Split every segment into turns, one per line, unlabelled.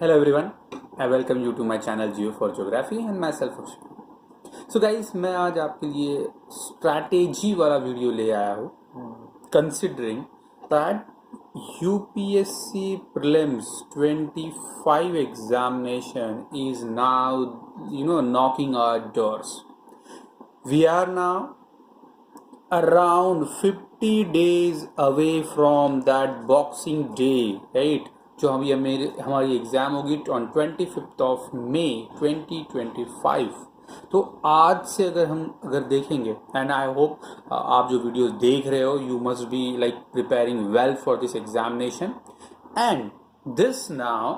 Hello everyone, I welcome you to my channel Geo for Geography and myself Akshay. So guys, मैं आज आपके लिए strategy वाला video ले आया हूँ considering that UPSC prelims 25 examination is now knocking our doors. We are now around 50 days away from that Boxing Day, right? जो हमारी एग्जाम होगी ऑन 25 ऑफ मई 2025. तो आज से अगर देखेंगे एंड आई होप आप जो वीडियोस देख रहे हो you must be like preparing well for this examination and this now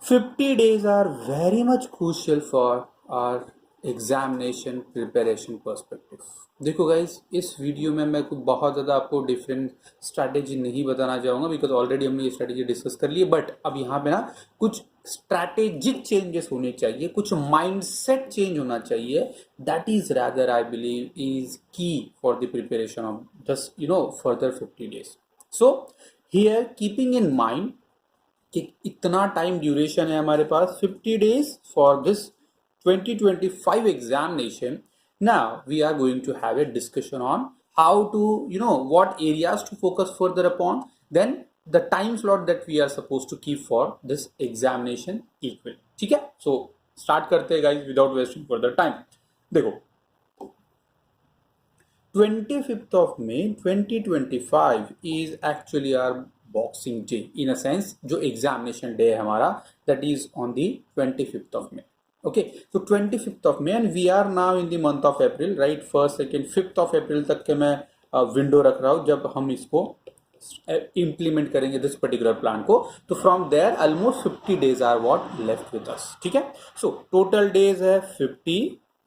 50 days are very much crucial for our examination preparation perspective. देखो गाइज, इस वीडियो में मैं कुछ बहुत ज़्यादा आपको डिफरेंट स्ट्रैटेजी नहीं बताना चाहूँगा बिकॉज ऑलरेडी हमने ये स्ट्रैटेजी डिस्कस कर ली है. बट अब यहाँ पे ना कुछ स्ट्रैटेजिक चेंजेस होने चाहिए, कुछ माइंडसेट चेंज होना चाहिए. That is rather I believe is key for the preparation of just further 50 days. So here keeping in mind कि इतना टाइम ड्यूरेशन है हमारे पास 50 days for this 2025 examination. Now we are going to have a discussion on how to what areas to focus further upon, then the time slot that we are supposed to keep for this examination equal. ठीक है, so start करते हैं guys without wasting further time. देखो 25th of May 2025 is actually our Boxing Day in a sense. जो examination day है हमारा that is on the 25th of May. Okay, so 25th of May and we are now in the month of April, right? 1st, 2nd, 5th of April तक के मैं window रख रहा हूँ जब हम इसको इम्प्लीमेंट करेंगे दिस पर्टिकुलर प्लान को. तो from there almost 50 days are what left with us. ठीक है, सो टोटल डेज है 50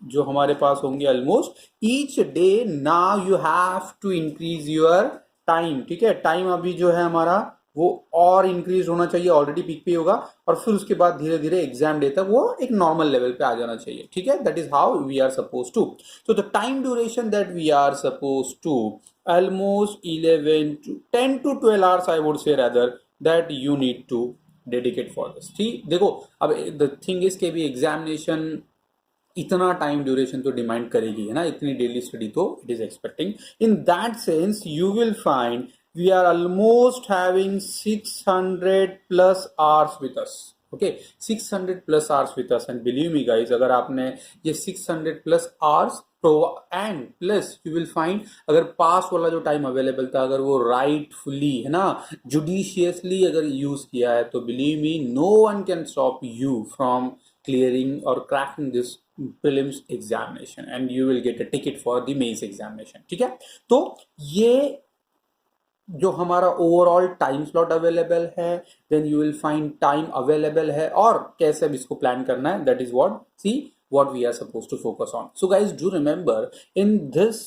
जो हमारे पास होंगे almost each day. Now you have to increase your time. ठीक है, टाइम अभी जो है हमारा वो और इंक्रीज होना चाहिए, ऑलरेडी पीक पे होगा और फिर उसके बाद धीरे धीरे एग्जाम डे तक वो एक नॉर्मल लेवल पे आ जाना चाहिए. ठीक है, that is how we are suppose to. So the time duration that we are suppose to almost 11 to 10 to 12 hours I would say rather that you need to dedicate for this. ठीक, देखो अब the thing is के भी examination इतना time duration तो demand करेगी है ना, इतनी डेली स्टडी तो it is expecting. In that sense you will find we are almost having 600 plus hours with us. Okay, 600 plus hours with us and believe me guys, अगर आपने ये 600 plus hours and plus you will find अगर पास वाला जो time available था अगर वो rightfully है ना जुडिशियसली अगर यूज किया है तो believe me no one can stop you from clearing or cracking this prelims examination and you will get a ticket for the mains examination. ठीक है, तो ये जो हमारा ओवरऑल टाइम स्लॉट अवेलेबल है, then you will find time available है और कैसे अब इसको प्लान करना है. That is what see what we are suppose to focus on. So guys do remember in this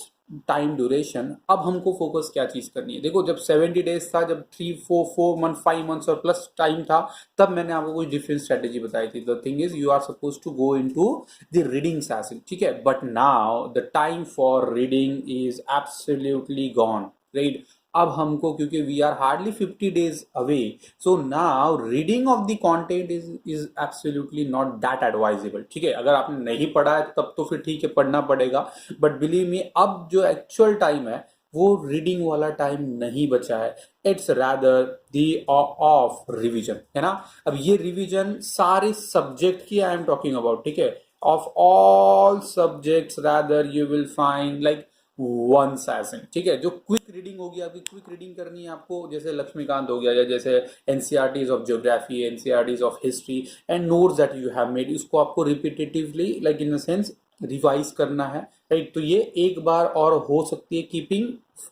time duration अब हमको फोकस क्या चीज करनी है. देखो जब 70 days था, जब 3-4 months 5 months और प्लस टाइम था, तब मैंने आपको कुछ डिफरेंट स्ट्रेटेजी बताई थी. The thing is you are suppose to go into the reading session. ठीक है, but now the time for reading is absolutely gone, right? अब हमको क्योंकि we are hardly 50 days away, so now reading of the content is absolutely not that advisable. ठीक है, अगर आपने नहीं पढ़ा है तब तो फिर ठीक है पढ़ना पड़ेगा, बट बिलीव मी अब जो एक्चुअल टाइम है वो रीडिंग वाला टाइम नहीं बचा है. It's rather the of revision है ना. अब ये रिविजन सारे सब्जेक्ट की आई एम टॉकिंग अबाउट. ठीक है, of all subjects rather you will find like one session. ठीक है, जो क्विक रीडिंग होगी आपकी, क्विक रीडिंग करनी है आपको, जैसे लक्ष्मीकांत हो गया या जैसे NCERTs of geography, NCERTs of history and notes that you have made, इसको आपको repetitively like in the sense revise करना है, राइट? तो ये एक बार और हो सकती है keeping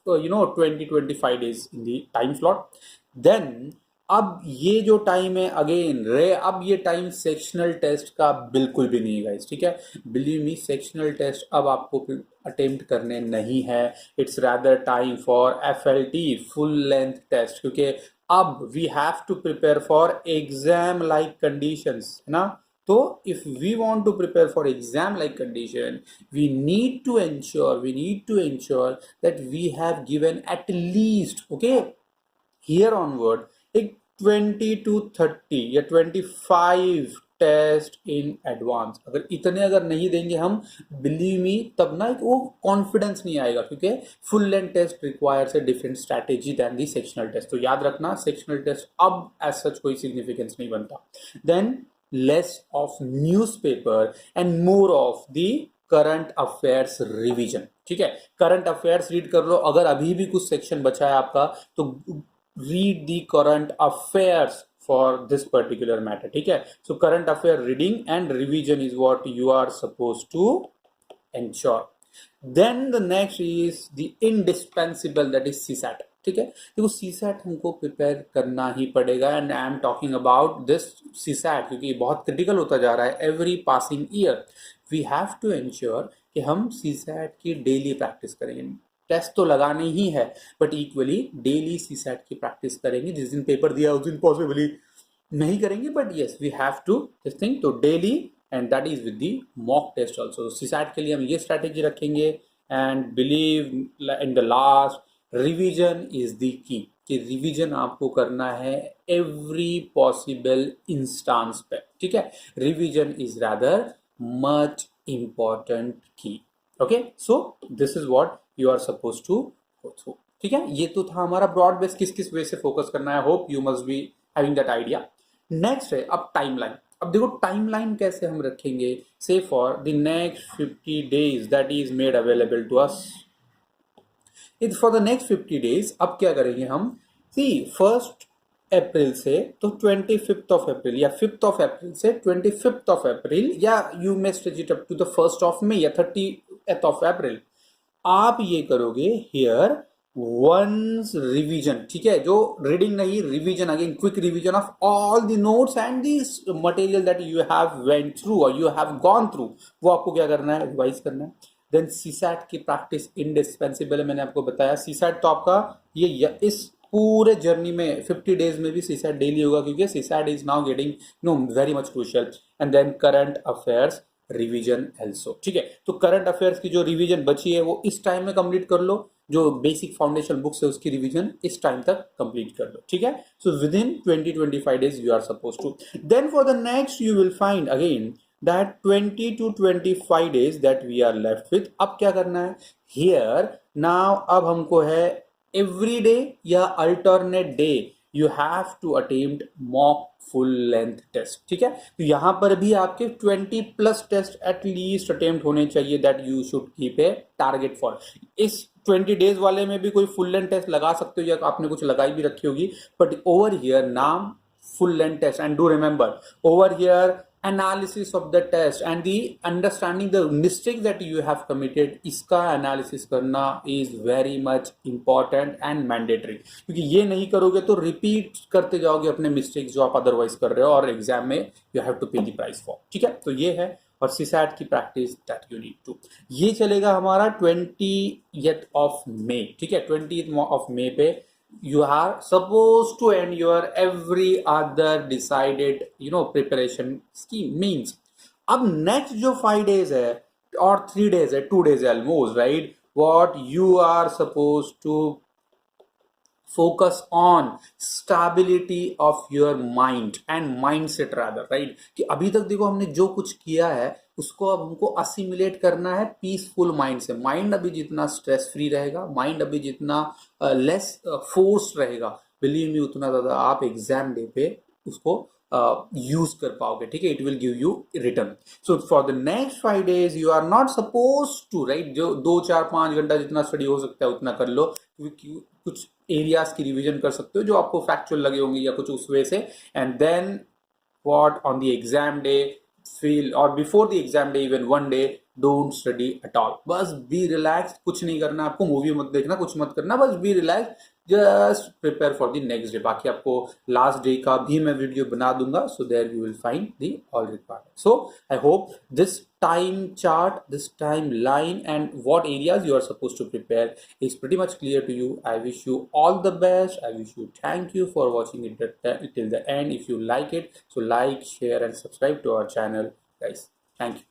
20-25 days in the time slot. Then अब ये जो टाइम है अगेन अब ये टाइम सेक्शनल टेस्ट का बिल्कुल भी नहीं है गाइस. ठीक है, बिलीव मी सेक्शनल टेस्ट अब आपको अटेम्प्ट करने नहीं है. It's rather time for FLT full length test, क्योंकि अब we have to prepare for exam like conditions है ना. तो if we want to prepare for exam like condition, we need to ensure that we have given at least, okay, here onward एक 20 to 30 या 25 test in advance. अगर नहीं देंगे हम, believe me, तब ना वो कॉन्फिडेंस नहीं आएगा, क्योंकि full length test requires a different strategy than the sectional test. तो याद रखना, सेक्शनल टेस्ट अब एज सच कोई सिग्निफिकेंस नहीं बनता। Then less of newspaper and more of the current affairs revision. ठीक है, करंट अफेयर्स रीड कर लो। अगर अभी भी कुछ सेक्शन बचा है आपका, तो read the current affairs for this particular matter. ठीक है, so current affair reading and revision is what you are suppose to ensure. Then the next is the indispensable, that is CSAT. ठीक है, देखो CSAT हमको prepare करना ही पड़ेगा, and I am talking about this CSAT क्योंकि बहुत critical होता जा रहा है every passing year. We have to ensure कि हम सीसैट की डेली प्रैक्टिस करेंगे। टेस्ट तो लगाने ही है, बट इक्वली डेली सीसैट की प्रैक्टिस करेंगे। जिस दिन पेपर दिया उस दिन पॉसिबली नहीं करेंगे, but yes we have to this thing, तो daily, and that is with the mock test also. CSAT के लिए हम ये स्ट्रैटेजी रखेंगे, and believe in the last, revision is the key, कि रिवीजन आपको करना है एवरी पॉसिबल इंस्टांस पे। ठीक है, revision is rather much important key. Okay, so this is what you are suppose to go through. ठीक है, ये तो था हमारा ब्रॉड बेस, किस किस वे से फोकस करना है। Hope you must be having that idea. Next है अब टाइमलाइन। अब देखो टाइमलाइन कैसे हम रखेंगे, say for the next 50 days that is made available to us. For the next 50 days अब क्या करेंगे हम, सी 1 अप्रैल से तो 25 अप्रैल, या 5 अप्रैल से 25 अप्रैल, या you may stretch it up to the 1 May या 30 अप्रैल। आप ये करोगे हियर वंस रिवीजन। ठीक है, जो रीडिंग नहीं, revision, again quick revision of all the notes and this material that you have went through और यू हैव गॉन थ्रू, वो आपको क्या करना है, रिवाइज करना है। देन सीसैट की प्रैक्टिस इंडिस्पेंसिबल है, मैंने आपको बताया। सीसैट तो आपका ये इस पूरे जर्नी में 50 days में भी सीसैट डेली होगा, क्योंकि CSAT is now getting very much crucial. And then current affairs revision also. ठीक है, तो करंट अफेयर्स की जो रिवीजन बची है वो इस टाइम में कंप्लीट कर लो। जो बेसिक फाउंडेशन बुक्स है उसकी रिवीजन इस टाइम तक कंप्लीट कर लो। ठीक है, so with in 20-25 days you are suppose to. Then for the next you will find again that 20 to 25 days that we are left with। अब क्या करना है here now, अब हमको है every day या alternate day you have to attempt mock full length test। ठीक है, तो यहां पर भी आपके 20+ टेस्ट एट लीस्ट अटेम्प्ट होने चाहिए, that you should keep a target for. इस 20 days वाले में भी कोई फुल लेंथ टेस्ट लगा सकते हो, या आपने कुछ लगाई भी रखी होगी, बट ओवर हियर नाम full length test, and do remember over here analysis of the test and the understanding the mistake that you have committed, इसका analysis करना is very much important and mandatory, क्योंकि ये नहीं करोगे तो repeat करते जाओगे अपने mistakes जो आप otherwise कर रहे हो, और एग्जाम में you have to pay the price for। ठीक है, तो ये है, और सीसैट की practice that you need to. ये चलेगा हमारा 20th May। ठीक है, 20th May पे you are supposed to end your every other decided preparation scheme means। अब next जो 5 days है और 3 days है, 2 days है almost, right, what you are supposed to focus on stability of your mind and mindset rather, right, कि अभी तक देखो हमने जो कुछ किया है उसको अब हमको असिमुलेट करना है पीसफुल माइंड से। माइंड अभी जितना स्ट्रेस फ्री रहेगा, माइंड अभी जितना लेस फोर्स रहेगा, बिलीव मी, उतना ज्यादा आप एग्जाम डे पे उसको यूज कर पाओगे। ठीक है, it will give you return. So for the next 5 days you are not suppose to, right, जो 2-4-5 घंटा जितना स्टडी हो सकता है उतना कर लो, क्योंकि कुछ एरियाज की रिवीजन कर सकते हो जो आपको फैक्चुअल लगे होंगे या कुछ उस वे से। And then what on the exam day feel, और before the exam day even 1 day don't study at all. बस बी रिलैक्स, कुछ नहीं करना आपको, मूवी मत देखना, कुछ मत करना, बस be relax, just prepare for the next day. बाकी आपको लास्ट डे का भी मैं वीडियो बना दूंगा, so there you will find the all requirement. So I hope this time chart, this timeline, and what areas you are supposed to prepare is pretty much clear to you. I wish you all the best. I wish you thank you for watching it till the end. If you like it, so like, share and subscribe to our channel, guys. Thank you.